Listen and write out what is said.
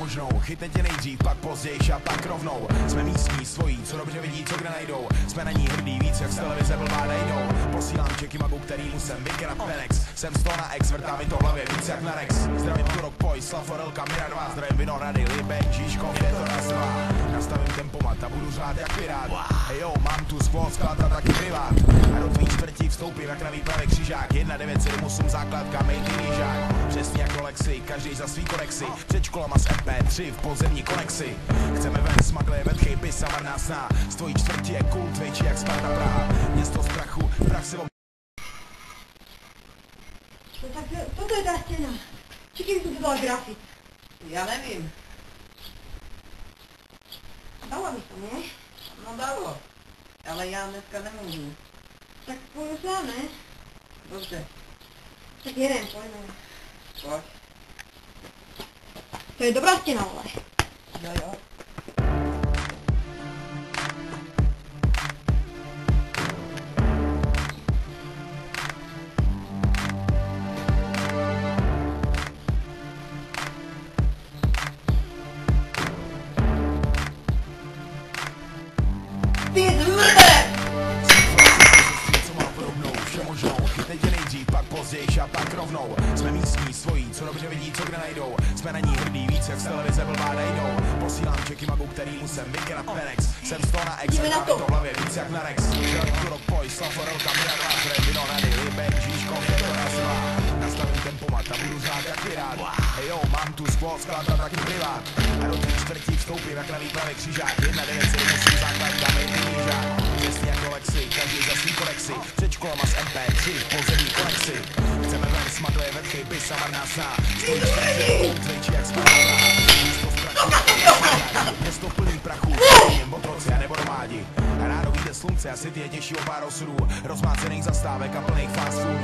možnou. Chytne tě nejdřív, pak později a pak rovnou. Jsme místní, svojí, co dobře vidí, co kde najdou. Jsme na ní hrdý, víc jak z televize blbá nejdou. Posílám čeky magu, kterýmu jsem vykrat Penex. Jsem 100 na ex, vrtá mi to v hlavě víc jak na Rex. Zdravím Turok, Poj, Slaforelka, Mira 2. Zdravím Vinohrady, Libek, Žižkov, je to raz dva. Nastavím tempomat a budu řvát jak pirát. Hej jo, mám tu squad, sklad a taky privát. A do tvý čtvrtí vstoupím jak na výpravě křižák. 1978 základka, made in Jižák. Přesně jako Lexi, každý za svý konexy. Před školama z MP3 v podzemní konexi. Chceme ven, smagle, vedchej, pis a marná sná. Z tvojí čtvrtí je kult, větší jak Sparta Praha. Město strachu, prach silou. No tak toto je ta stěna. Čekaj, to dala grafit. Já nevím. Dala by to, ne? No dalo. Ale já dneska nemůžu. Tak půjdu sám, ne? Dobře. Tak jeden, pojďme. Pojď. To je dobrá stěna, ale. Jo, jo. Ty zmrde! Co má podobnou, vše možnou. Chytne tě nejdřív, pak později a pak rovnou. Jsme místní, svojí, co dobře vidí, co kde najdou. Jsme na ní hrdý, víc jak z televize blbá nejdou. Posílám čeky magu, kterýmu jsem vykrat Penex. Jsem 100 na ex, vrtá mi to v hlavě víc jak na Rex. Zdravím Turok, Poj, Slaforelka, Mira 2. Zdravím Vinohrady, Libek, Žižkov, je to raz dva. Nastavím tempomat a budu řvát jak pirát. Hej jo, mám tu squad, sklad a taky privát. A do tvý čtvrtí vstoupím jak na výpravě křižák. 1978 základka, made in Jižák. Přesně jako Lexi, každý za svý konexy. Před školama z MP3 v podzemní konexi. Chceme ven, smagle, vedchej, pis a marná sná. Stojí čtvrtí, větší jak Sparta Praha. Město strachu, město plný prachu. Jen otroci a nebo nomádi. Ráno vyjde slunce a city je těžší o pár osudů. Rozmácených zastávek a plných fast foodů.